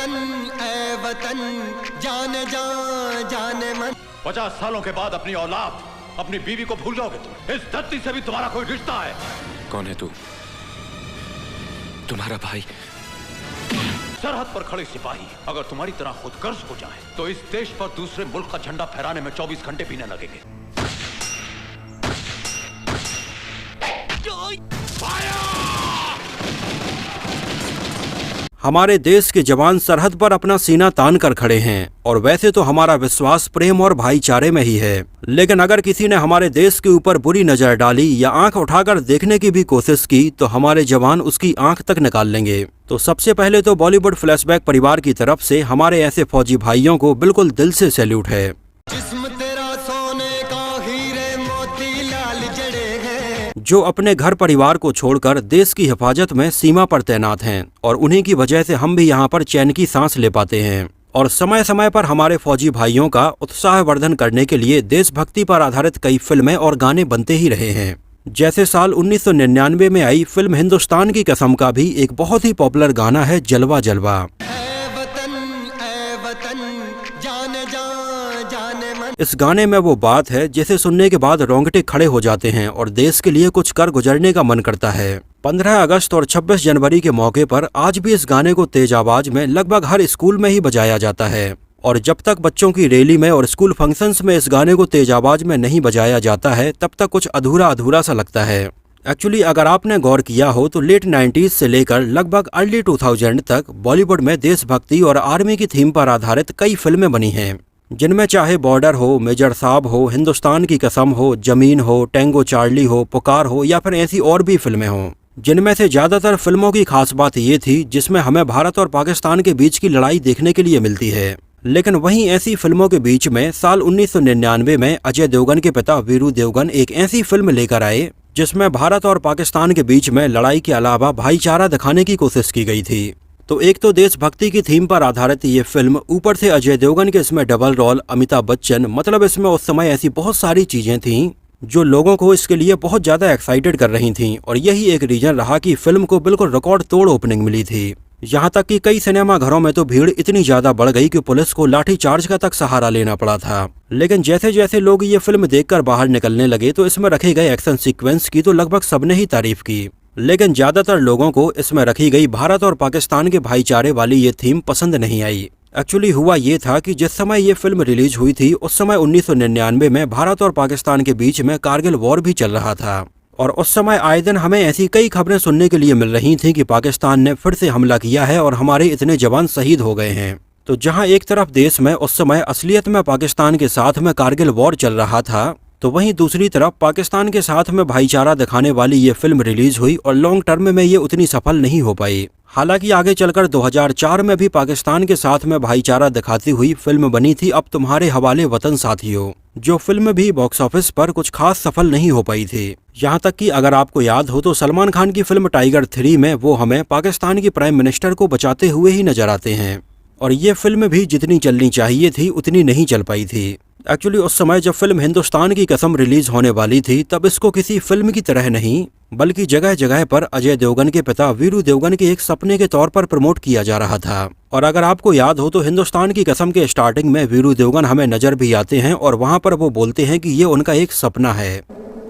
ए वतन, जाने जा जाने मन। 50 सालों के बाद अपनी औलाद, अपनी बीवी को भूल जाओगे तुम? इस धरती से भी तुम्हारा कोई रिश्ता है? कौन है तू? तुम्हारा भाई? सरहद पर खड़े सिपाही अगर तुम्हारी तरह खुदगर्ज हो जाए तो इस देश पर दूसरे मुल्क का झंडा फहराने में 24 घंटे भी न लगेंगे। हमारे देश के जवान सरहद पर अपना सीना तान कर खड़े हैं और वैसे तो हमारा विश्वास प्रेम और भाईचारे में ही है, लेकिन अगर किसी ने हमारे देश के ऊपर बुरी नजर डाली या आंख उठाकर देखने की भी कोशिश की तो हमारे जवान उसकी आंख तक निकाल लेंगे। तो सबसे पहले तो बॉलीवुड फ्लैशबैक परिवार की तरफ से हमारे ऐसे फौजी भाइयों को बिल्कुल दिल से सैल्यूट है। जिस्म तेरा सोने का हीरे मोती लाल जड़े हैं, जो अपने घर परिवार को छोड़कर देश की हिफाजत में सीमा पर तैनात हैं और उन्हीं की वजह से हम भी यहाँ पर चैन की सांस ले पाते हैं। और समय समय पर हमारे फौजी भाइयों का उत्साहवर्धन करने के लिए देशभक्ति पर आधारित कई फिल्में और गाने बनते ही रहे हैं। जैसे साल 1999 में आई फिल्म हिंदुस्तान की कसम का भी एक बहुत ही पॉपुलर गाना है जलवा जलवा। ए वतन, जाने जा जाने मन। इस गाने में वो बात है जिसे सुनने के बाद रोंगटे खड़े हो जाते हैं और देश के लिए कुछ कर गुजरने का मन करता है। 15 अगस्त और 26 जनवरी के मौके पर आज भी इस गाने को तेज आवाज में लगभग हर स्कूल में ही बजाया जाता है और जब तक बच्चों की रैली में और स्कूल फंक्शंस में इस गाने को तेज आवाज में नहीं बजाया जाता है तब तक कुछ अधूरा अधूरा सा लगता है। एक्चुअली अगर आपने गौर किया हो तो लेट 90s से लेकर लगभग अर्ली 2000 तक बॉलीवुड में देशभक्ति और आर्मी की थीम पर आधारित कई फिल्में बनी हैं, जिनमें चाहे बॉर्डर हो, मेजर साहब हो, हिंदुस्तान की कसम हो, जमीन हो, टैंगो चार्ली हो, पुकार हो या फिर ऐसी और भी फिल्में हों। जिनमें से ज्यादातर फिल्मों की खास बात ये थी जिसमें हमें भारत और पाकिस्तान के बीच की लड़ाई देखने के लिए मिलती है। लेकिन वहीं ऐसी फिल्मों के बीच में साल 1999 में अजय देवगन के पिता वीरू देवगन एक ऐसी फिल्म लेकर आए जिसमें भारत और पाकिस्तान के बीच में लड़ाई के अलावा भाईचारा दिखाने की कोशिश की गई थी। तो एक तो देशभक्ति की थीम पर आधारित ये फिल्म, ऊपर से अजय देवगन के इसमें डबल रोल, अमिताभ बच्चन, मतलब इसमें उस समय ऐसी बहुत सारी चीजें थीं जो लोगों को इसके लिए बहुत ज्यादा एक्साइटेड कर रही थीं और यही एक रीजन रहा कि फिल्म को बिल्कुल रिकॉर्ड तोड़ ओपनिंग मिली थी। यहाँ तक कि कई सिनेमा घरों में तो भीड़ इतनी ज्यादा बढ़ गई कि पुलिस को लाठी चार्ज का तक सहारा लेना पड़ा था। लेकिन जैसे जैसे लोग ये फिल्म देखकर बाहर निकलने लगे तो इसमें रखे गए एक्शन सीक्वेंस की तो लगभग सबने ही तारीफ की, लेकिन ज्यादातर लोगों को इसमें रखी गई भारत और पाकिस्तान के भाईचारे वाली ये थीम पसंद नहीं आई। एक्चुअली हुआ ये था कि जिस समय ये फिल्म रिलीज हुई थी उस समय 1999 में भारत और पाकिस्तान के बीच में कारगिल वॉर भी चल रहा था और उस समय आए दिन हमें ऐसी कई खबरें सुनने के लिए मिल रही थी कि पाकिस्तान ने फिर से हमला किया है और हमारे इतने जवान शहीद हो गए हैं। तो जहां एक तरफ देश में उस समय असलियत में पाकिस्तान के साथ में कारगिल वॉर चल रहा था तो वहीं दूसरी तरफ पाकिस्तान के साथ में भाईचारा दिखाने वाली ये फिल्म रिलीज हुई और लॉन्ग टर्म में ये उतनी सफल नहीं हो पाई। हालांकि आगे चलकर 2004 में भी पाकिस्तान के साथ में भाईचारा दिखाती हुई फिल्म बनी थी अब तुम्हारे हवाले वतन साथियों, जो फिल्म भी बॉक्स ऑफिस पर कुछ खास सफल नहीं हो पाई थी। यहाँ तक कि अगर आपको याद हो तो सलमान खान की फिल्म टाइगर 3 में वो हमें पाकिस्तान की प्राइम मिनिस्टर को बचाते हुए ही नजर आते हैं और ये फिल्म भी जितनी चलनी चाहिए थी उतनी नहीं चल पाई थी। एक्चुअली उस समय जब फिल्म हिंदुस्तान की कसम रिलीज होने वाली थी तब इसको किसी फिल्म की तरह नहीं बल्कि जगह जगह पर अजय देवगन के पिता वीरू देवगन के एक सपने के तौर पर प्रमोट किया जा रहा था। और अगर आपको याद हो तो हिंदुस्तान की कसम के स्टार्टिंग में वीरू देवगन हमें नजर भी आते हैं और वहाँ पर वो बोलते हैं कि ये उनका एक सपना है।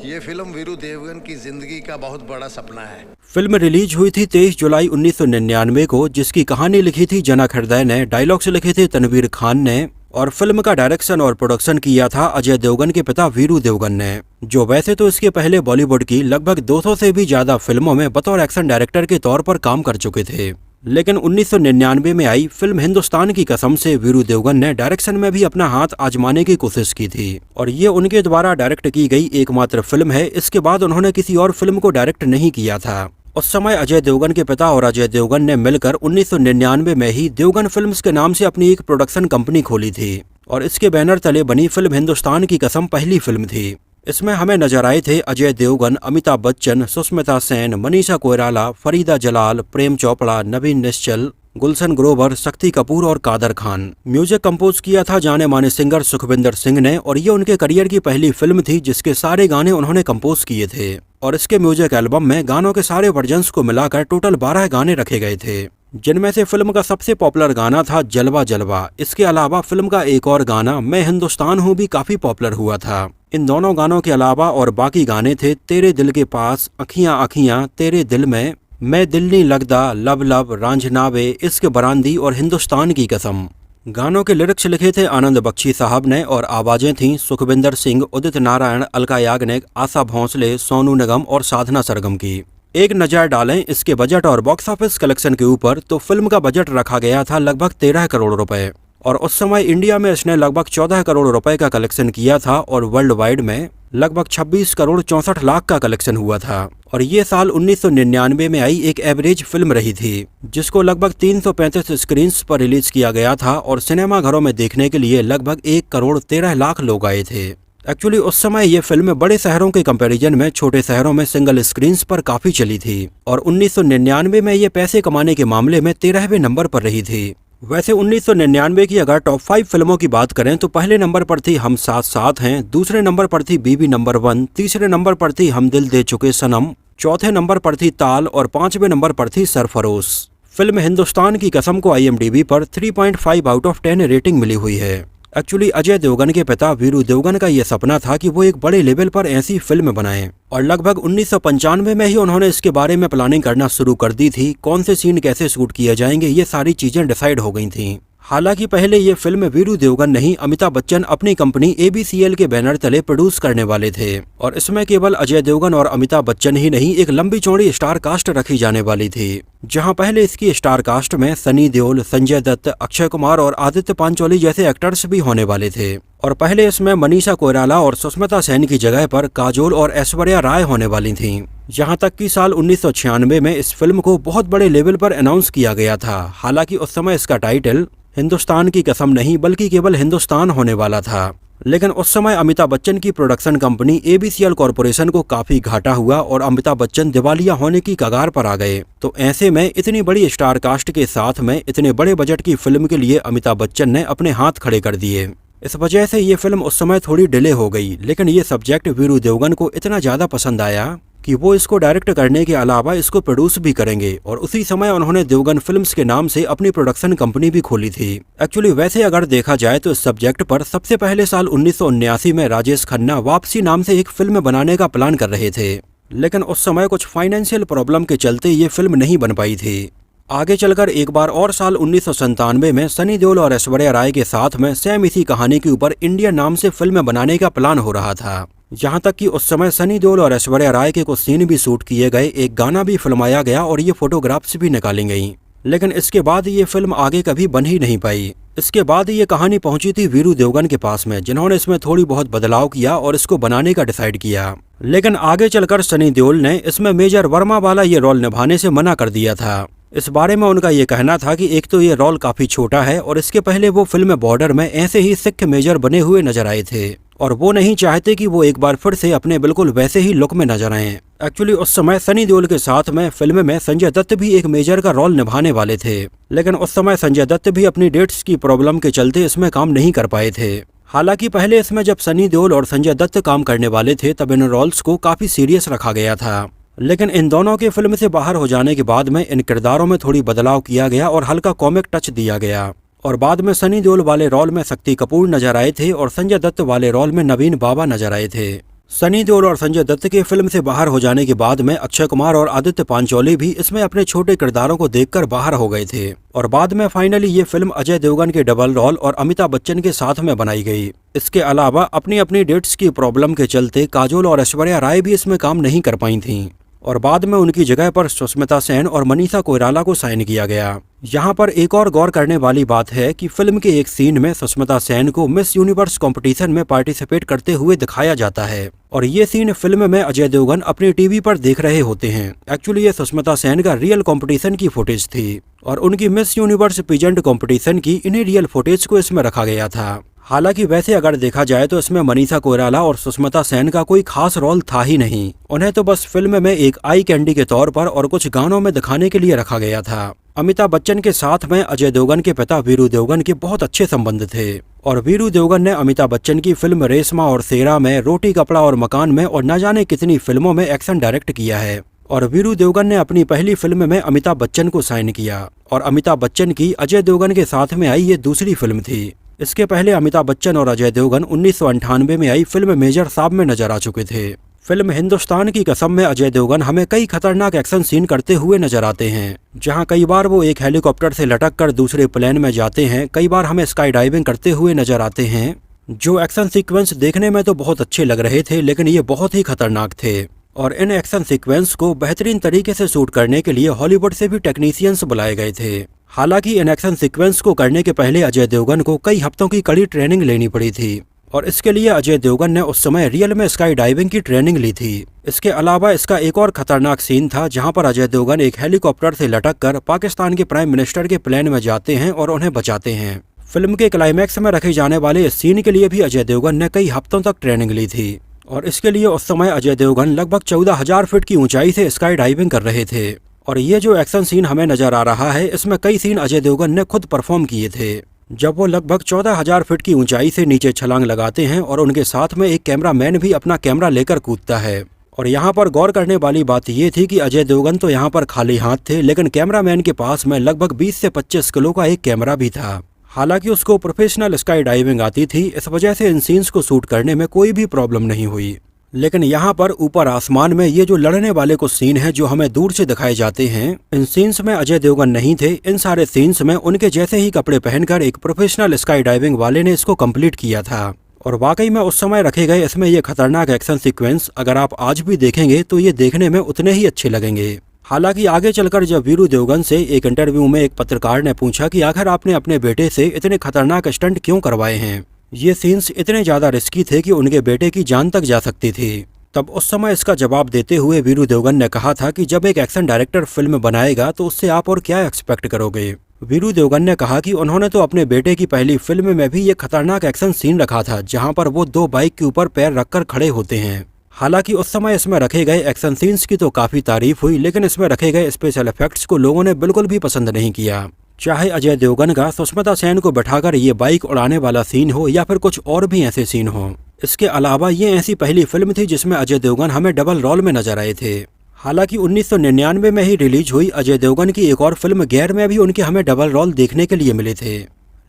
ये फिल्म वीरू देवगन की जिंदगी का बहुत बड़ा सपना है। फिल्म रिलीज हुई थी 23 जुलाई 1999 को, जिसकी कहानी लिखी थी जनक हृदय ने, डायलॉग्स लिखे थे तनवीर खान ने और फिल्म का डायरेक्शन और प्रोडक्शन किया था अजय देवगन के पिता वीरू देवगन ने, जो वैसे तो इसके पहले बॉलीवुड की लगभग 200 से भी ज्यादा फिल्मों में बतौर एक्शन डायरेक्टर के तौर पर काम कर चुके थे। लेकिन 1999 में आई फिल्म हिंदुस्तान की कसम से वीरू देवगन ने डायरेक्शन में भी अपना हाथ आजमाने की कोशिश की थी और ये उनके द्वारा डायरेक्ट की गई एकमात्र फिल्म है। इसके बाद उन्होंने किसी और फिल्म को डायरेक्ट नहीं किया था। उस समय अजय देवगन के पिता और अजय देवगन ने मिलकर 1999 में ही देवगन फिल्म्स के नाम से अपनी एक प्रोडक्शन कंपनी खोली थी और इसके बैनर तले बनी फिल्म हिंदुस्तान की कसम पहली फिल्म थी। इसमें हमें नजर आए थे अजय देवगन, अमिताभ बच्चन, सुष्मिता सेन, मनीषा कोइराला, फरीदा जलाल, प्रेम चोपड़ा, नवीन निश्चल, गुलशन ग्रोवर, शक्ति कपूर और कादर खान। म्यूजिक कंपोज किया था जाने माने सिंगर सुखविंदर सिंह ने और ये उनके करियर की पहली फिल्म थी जिसके सारे गाने उन्होंने कंपोज किए थे और इसके म्यूजिक एल्बम में गानों के सारे वर्जन्स को मिलाकर टोटल 12 गाने रखे गए थे। जिनमें से फिल्म का सबसे पॉपुलर गाना था जलवा जलवा। इसके अलावा फिल्म का एक और गाना मैं हिंदुस्तान हूँ भी काफी पॉपुलर हुआ था। इन दोनों गानों के अलावा और बाकी गाने थे तेरे दिल के पास, अखियां अखियां, तेरे दिल में, मैं दिल नहीं लगदा, लब लब, रांझनावे, इश्क बरांदी और हिंदुस्तान की कसम। गानों के लिरिक्स लिखे थे आनंद बख्शी साहब ने और आवाजें थीं सुखविंदर सिंह, उदित नारायण, अलका याग्निक, आशा भोंसले, सोनू निगम और साधना सरगम की। एक नजर डालें इसके बजट और बॉक्स ऑफिस कलेक्शन के ऊपर तो फिल्म का बजट रखा गया था लगभग 13 करोड़ रुपए और उस समय इंडिया में इसने लगभग 14 करोड़ रुपए का कलेक्शन किया था और वर्ल्ड वाइड में लगभग 26 करोड़ 64 लाख का कलेक्शन हुआ था। और ये साल 1999 में आई एक एवरेज फिल्म रही थी जिसको लगभग 335 स्क्रीन्स पर रिलीज किया गया था और सिनेमा घरों में देखने के लिए लगभग 1 करोड़ 13 लाख लोग आए थे। एक्चुअली उस समय ये फिल्म बड़े शहरों के कंपैरिजन में छोटे शहरों में सिंगल स्क्रीन्स पर काफी चली थी और 1999 में ये पैसे कमाने के मामले में 13वें नंबर पर रही थी। वैसे 1999 की अगर टॉप 5 फिल्मों की बात करें तो पहले नंबर पर थी हम साथ साथ हैं, दूसरे नंबर पर थी बीबी नंबर 1, तीसरे नंबर पर थी हम दिल दे चुके सनम, चौथे नंबर पर थी ताल और 5वें नंबर पर थी सरफरोश। फिल्म हिंदुस्तान की कसम को IMDb पर 3.5 आउट ऑफ 10 रेटिंग मिली हुई है। एक्चुअली अजय देवगन के पिता वीरू देवगन का यह सपना था कि वो एक बड़े लेवल पर ऐसी फिल्म बनाएं और लगभग 1995 में ही उन्होंने इसके बारे में प्लानिंग करना शुरू कर दी थी। कौन से सीन कैसे शूट किए जाएंगे ये सारी चीजें डिसाइड हो गई थी। हालांकि पहले ये फिल्म वीरू देवगन नहीं अमिताभ बच्चन अपनी कंपनी ABCL के बैनर तले प्रोड्यूस करने वाले थे और इसमें केवल अजय देवगन और अमिताभ बच्चन ही नहीं एक लंबी चौड़ी स्टार कास्ट रखी जाने वाली थी, जहां पहले इसकी स्टार कास्ट में सनी देओल, संजय दत्त, अक्षय कुमार और आदित्य पांचोली जैसे एक्टर्स भी होने वाले थे और पहले इसमें मनीषा कोइराला और सुष्मिता सेन की जगह पर काजोल और ऐश्वर्या राय होने वाली थीं। जहां तक कि साल 1996 में इस फिल्म को बहुत बड़े लेवल पर अनाउंस किया गया था। हालांकि उस समय इसका टाइटल हिंदुस्तान की कसम नहीं बल्कि केवल हिंदुस्तान होने वाला था, लेकिन उस समय अमिताभ बच्चन की प्रोडक्शन कंपनी ABCL कॉरपोरेशन को काफी घाटा हुआ और अमिताभ बच्चन दिवालिया होने की कगार पर आ गए। तो ऐसे में इतनी बड़ी स्टार कास्ट के साथ में इतने बड़े बजट की फिल्म के लिए अमिताभ बच्चन ने अपने हाथ खड़े कर दिए। इस वजह से ये फिल्म उस समय थोड़ी डिले हो गई, लेकिन ये सब्जेक्ट वीरू देवगन को इतना ज्यादा पसंद आया कि वो इसको डायरेक्ट करने के अलावा इसको प्रोड्यूस भी करेंगे और उसी समय उन्होंने देवगन फिल्म्स के नाम से अपनी प्रोडक्शन कंपनी भी खोली थी। एक्चुअली वैसे अगर देखा जाए तो इस सब्जेक्ट पर सबसे पहले साल 1979 में राजेश खन्ना वापसी नाम से एक फिल्म बनाने का प्लान कर रहे थे, लेकिन उस समय कुछ फाइनेंशियल प्रॉब्लम के चलते ये फिल्म नहीं बन पाई थी। आगे चलकर एक बार और साल 1997 में सनी देओल और ऐश्वर्या राय के साथ में सेम इसी कहानी के ऊपर इंडिया नाम से फिल्म बनाने का प्लान हो रहा था। जहां तक कि उस समय सनी देओल और ऐश्वर्या राय के कुछ सीन भी शूट किए गए, एक गाना भी फिल्माया गया और ये फोटोग्राफ्स भी निकाली गईं। लेकिन इसके बाद ये फिल्म आगे कभी बन ही नहीं पाई। इसके बाद ये कहानी पहुंची थी वीरू देवगन के पास में, जिन्होंने इसमें थोड़ी बहुत बदलाव किया और इसको बनाने का डिसाइड किया। लेकिन आगे चलकर सनी देओल ने इसमें मेजर वर्मा वाला ये रोल निभाने से मना कर दिया था। इस बारे में उनका ये कहना था कि एक तो ये रोल काफी छोटा है और इसके पहले वो फिल्म बॉर्डर में ऐसे ही सिख मेजर बने हुए नजर आए थे और वो नहीं चाहते कि वो एक बार फिर से अपने बिल्कुल वैसे ही लुक में नजर आए। एक्चुअली उस समय सनी देओल के साथ में फिल्म में संजय दत्त भी एक मेजर का रोल निभाने वाले थे, लेकिन उस समय संजय दत्त भी अपनी डेट्स की प्रॉब्लम के चलते इसमें काम नहीं कर पाए थे। हालांकि पहले इसमें जब सनी देओल और संजय दत्त काम करने वाले थे तब इन रोल्स को काफी सीरियस रखा गया था, लेकिन इन दोनों के फिल्म से बाहर हो जाने के बाद में इन किरदारों में थोड़ी बदलाव किया गया और हल्का कॉमिक टच दिया गया और बाद में सनी देओल वाले रोल में शक्ति कपूर नजर आए थे और संजय दत्त वाले रोल में नवीन बाबा नजर आए थे। सनी देओल और संजय दत्त के फिल्म से बाहर हो जाने के बाद में अक्षय कुमार और आदित्य पांचोली भी इसमें अपने छोटे किरदारों को देखकर बाहर हो गए थे और बाद में फाइनली ये फिल्म अजय देवगन के डबल रोल और अमिताभ बच्चन के साथ में बनाई गई। इसके अलावा अपनी अपनी डेट्स की प्रॉब्लम के चलते काजोल और ऐश्वर्या राय भी इसमें काम नहीं कर पाई थीं और बाद में उनकी जगह पर सुष्मिता सेन और मनीषा कोइराला को साइन किया गया। यहाँ पर एक और गौर करने वाली बात है कि फिल्म के एक सीन में सुष्मिता सेन को मिस यूनिवर्स कंपटीशन में पार्टिसिपेट करते हुए दिखाया जाता है और ये सीन फिल्म में अजय देवगन अपनी टीवी पर देख रहे होते हैं। एक्चुअली ये सुष्मिता सेन का रियल कंपटीशन की फुटेज थी और उनकी मिस यूनिवर्स पीजेंट कंपटीशन की इन्हीं रियल फुटेज को इसमें रखा गया था। हालांकि वैसे अगर देखा जाए तो इसमें मनीषा कोइराला और सुष्मिता सेन का कोई खास रोल था ही नहीं, उन्हें तो बस फिल्म में एक आई कैंडी के तौर पर और कुछ गानों में दिखाने के लिए रखा गया था। अमिताभ बच्चन के साथ में अजय देवगन के पिता वीरू देवगन के बहुत अच्छे संबंध थे और वीरू देवगन ने अमिताभ बच्चन की फिल्म रेशमा और शेरा में, रोटी कपड़ा और मकान में और न जाने कितनी फिल्मों में एक्शन डायरेक्ट किया है और वीरू देवगन ने अपनी पहली फिल्म में अमिताभ बच्चन को साइन किया और अमिताभ बच्चन की अजय देवगन के साथ में आई ये दूसरी फिल्म थी। इसके पहले अमिताभ बच्चन और अजय देवगन 1998 में आई फिल्म मेजर साहब में नजर आ चुके थे। फिल्म हिंदुस्तान की कसम में अजय देवगन हमें कई खतरनाक एक्शन सीन करते हुए नजर आते हैं, जहां कई बार वो एक हेलीकॉप्टर से लटक कर दूसरे प्लेन में जाते हैं, कई बार हमें स्काई डाइविंग करते हुए नजर आते हैं। जो एक्शन सीक्वेंस देखने में तो बहुत अच्छे लग रहे थे, लेकिन ये बहुत ही खतरनाक थे और इन एक्शन सीक्वेंस को बेहतरीन तरीके से शूट करने के लिए हॉलीवुड से भी टेक्नीशियंस बुलाए गए थे। हालांकि इन एक्शन सीक्वेंस को करने के पहले अजय देवगन को कई हफ्तों की कड़ी ट्रेनिंग लेनी पड़ी थी और इसके लिए अजय देवगन ने उस समय रियल में स्काई डाइविंग की ट्रेनिंग ली थी। इसके अलावा इसका एक और खतरनाक सीन था जहां पर अजय देवगन एक हेलीकॉप्टर से लटक कर पाकिस्तान के प्राइम मिनिस्टर के प्लेन में जाते हैं और उन्हें बचाते हैं। फिल्म के क्लाइमैक्स में रखे जाने वाले इस सीन के लिए भी अजय देवगन ने कई हफ्तों तक ट्रेनिंग ली थी और इसके लिए उस समय अजय देवगन लगभग 14,000 फीट की ऊंचाई से स्काई डाइविंग कर रहे थे। और ये जो एक्शन सीन हमें नजर आ रहा है, इसमें कई सीन अजय देवगन ने खुद परफॉर्म किए थे, जब वो लगभग 14,000 फीट की ऊंचाई से नीचे छलांग लगाते हैं और उनके साथ में एक कैमरामैन भी अपना कैमरा लेकर कूदता है। और यहाँ पर गौर करने वाली बात ये थी कि अजय देवगन तो यहाँ पर खाली हाथ थे, लेकिन कैमरामैन के पास में लगभग 20 से 25 किलो का एक कैमरा भी था। हालांकि उसको प्रोफेशनल स्काई डाइविंग आती थी, इस वजह से इन सीन्स को शूट करने में कोई भी प्रॉब्लम नहीं हुई। लेकिन यहाँ पर ऊपर आसमान में ये जो लड़ने वाले कुछ सीन हैं जो हमें दूर से दिखाए जाते हैं, इन सीन्स में अजय देवगन नहीं थे। इन सारे सीन्स में उनके जैसे ही कपड़े पहनकर एक प्रोफेशनल स्काई डाइविंग वाले ने इसको कंप्लीट किया था। और वाकई में उस समय रखे गए इसमें ये खतरनाक एक्शन सीक्वेंस अगर आप आज भी देखेंगे तो ये देखने में उतने ही अच्छे लगेंगे। हालांकि आगे चलकर जब वीरू देवगन से एक इंटरव्यू में एक पत्रकार ने पूछा कि आखिर आपने अपने बेटे से इतने खतरनाक स्टंट क्यों करवाए हैं, ये सीन्स इतने ज्यादा रिस्की थे कि उनके बेटे की जान तक जा सकती थी, तब उस समय इसका जवाब देते हुए वीरू देवगन ने कहा था कि जब एक एक्शन डायरेक्टर फिल्म बनाएगा तो उससे आप और क्या एक्सपेक्ट करोगे। वीरू देवगन ने कहा कि उन्होंने तो अपने बेटे की पहली फिल्म में भी ये खतरनाक एक्शन सीन रखा था जहां पर वो 2 बाइक के ऊपर पैर रखकर खड़े होते हैं। हालांकि उस समय इसमें रखे गए एक्शन सीन्स की तो काफी तारीफ हुई, लेकिन इसमें रखे गए स्पेशल इफेक्ट्स को लोगों ने बिल्कुल भी पसंद नहीं किया। चाहे अजय देवगन का सुष्मिता सेन को बैठाकर ये बाइक उड़ाने वाला सीन हो या फिर कुछ और भी ऐसे सीन हो। इसके अलावा ये ऐसी पहली फिल्म थी जिसमें अजय देवगन हमें डबल रोल में नजर आए थे। हालांकि 1999 में ही रिलीज हुई अजय देवगन की एक और फिल्म गैर में भी उनके हमें डबल रोल देखने के लिए मिले थे,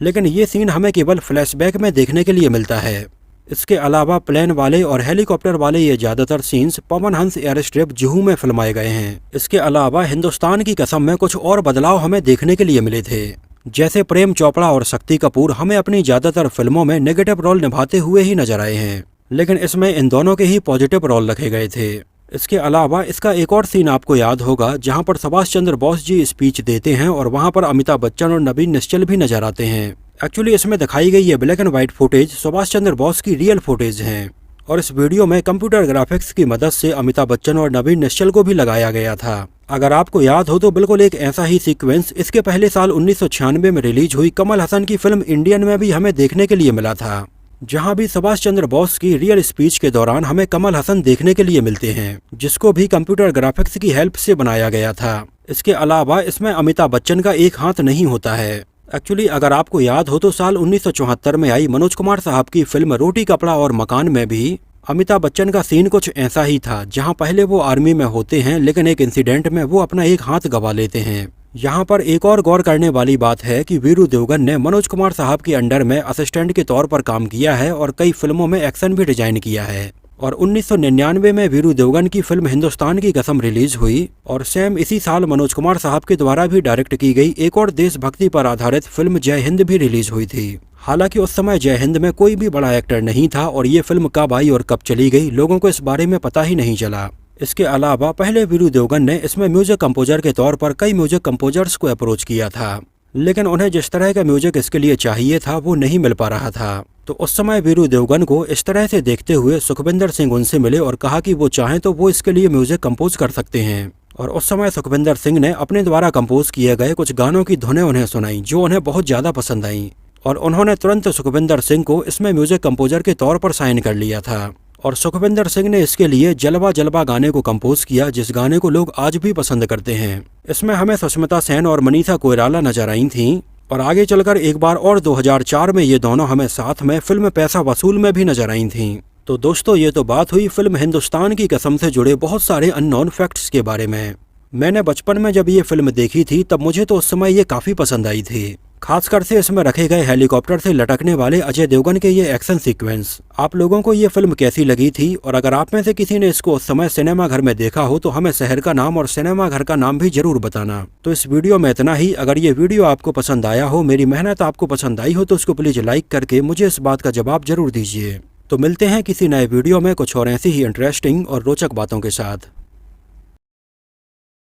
लेकिन ये सीन हमें केवल फ्लैशबैक में देखने के लिए मिलता है। इसके अलावा प्लेन वाले और हेलीकॉप्टर वाले ये ज्यादातर scenes Pawan Hans air strip Juhu में फिल्माए गए हैं। इसके अलावा हिंदुस्तान की कसम में कुछ और बदलाव हमें देखने के लिए मिले थे, जैसे प्रेम चोपड़ा और शक्ति कपूर हमें अपनी ज्यादातर फिल्मों में नेगेटिव रोल निभाते हुए ही नजर आए हैं, लेकिन इसमें इन दोनों के ही पॉजिटिव रोल रखे गए थे। इसके अलावा इसका एक और सीन आपको याद होगा जहां पर सुभाष चंद्र बोस जी स्पीच देते हैं और वहां पर अमिताभ बच्चन और नवीन निश्चल भी नजर आते हैं। एक्चुअली इसमें दिखाई गई ये black and white footage Subhash Chandra Bose की रियल फुटेज है और इस वीडियो में कंप्यूटर ग्राफिक्स की मदद से अमिताभ बच्चन और नवीन निश्चल को भी लगाया गया था। अगर आपको याद हो तो बिल्कुल एक ऐसा ही सीक्वेंस इसके पहले साल 1996 में रिलीज हुई कमल हसन की फिल्म इंडियन में भी हमें देखने के लिए मिला था, जहां भी सुभाष चंद्र बोस की रियल स्पीच के दौरान हमें कमल हसन देखने के लिए मिलते हैं, जिसको भी कंप्यूटर ग्राफिक्स की हेल्प से बनाया गया था। इसके अलावा इसमें अमिताभ बच्चन का एक हाथ नहीं होता है। एक्चुअली अगर आपको याद हो तो साल 1974 में आई मनोज कुमार साहब की फिल्म रोटी कपड़ा और मकान में भी अमिताभ बच्चन का सीन कुछ ऐसा ही था, जहां पहले वो आर्मी में होते हैं लेकिन एक इंसिडेंट में वो अपना एक हाथ गंवा लेते हैं। यहाँ पर एक और गौर करने वाली बात है कि वीरू देवगन ने मनोज कुमार साहब के अंडर में असिस्टेंट के तौर पर काम किया है और कई फिल्मों में एक्शन भी डिजाइन किया है। और 1999 में वीरू देवगन की फिल्म हिंदुस्तान की कसम रिलीज हुई और सेम इसी साल मनोज कुमार साहब के द्वारा भी डायरेक्ट की गई एक और देशभक्ति पर आधारित फिल्म जय हिंद भी रिलीज हुई थी। हालांकि उस समय जय हिंद में कोई भी बड़ा एक्टर नहीं था और ये फिल्म कब आई और कब चली गई लोगों को इस बारे में पता ही नहीं चला। इसके अलावा पहले वीरू देवगन ने इसमें म्यूजिक कंपोजर के तौर पर कई म्यूजिक कंपोजर्स को अप्रोच किया था, लेकिन उन्हें जिस तरह का म्यूजिक इसके लिए चाहिए था वो नहीं मिल पा रहा था। तो उस समय वीरू देवगन को इस तरह से देखते हुए सुखविंदर सिंह उनसे मिले और कहा कि वो चाहें तो वो इसके लिए म्यूजिक कंपोज कर सकते हैं। और उस समय सुखविंदर सिंह ने अपने द्वारा कंपोज किए गए कुछ गानों की धुनें उन्हें सुनाई जो उन्हें बहुत ज्यादा पसंद आई और उन्होंने तुरंत सुखविंदर सिंह को इसमें म्यूजिक कंपोजर के तौर पर साइन कर लिया था। और सुखविंदर सिंह ने इसके लिए जलवा जलवा गाने को कंपोज किया, जिस गाने को लोग आज भी पसंद करते हैं। इसमें हमें सुष्मिता सेन और मनीषा कोइराला नजर आई थीं और आगे चलकर एक बार और 2004 में ये दोनों हमें साथ में फिल्म पैसा वसूल में भी नजर आई थीं। तो दोस्तों ये तो बात हुई फिल्म हिंदुस्तान की कसम से जुड़े बहुत सारे अननोन फैक्ट्स के बारे में। मैंने बचपन में जब ये फिल्म देखी थी तब मुझे तो उस समय ये काफी पसंद आई थी, खासकर से इसमें रखे गए हेलीकॉप्टर से लटकने वाले अजय देवगन के ये एक्शन सीक्वेंस। आप लोगों को ये फिल्म कैसी लगी थी, और अगर आप में से किसी ने इसको उस समय सिनेमा घर में देखा हो तो हमें शहर का नाम और सिनेमा घर का नाम भी जरूर बताना। तो इस वीडियो में इतना ही। अगर ये वीडियो आपको पसंद आया हो, मेरी मेहनत आपको पसंद आई हो, तो उसको प्लीज लाइक करके मुझे इस बात का जवाब जरूर दीजिए। तो मिलते हैं किसी नए वीडियो में कुछ और ऐसी ही इंटरेस्टिंग और रोचक बातों के साथ।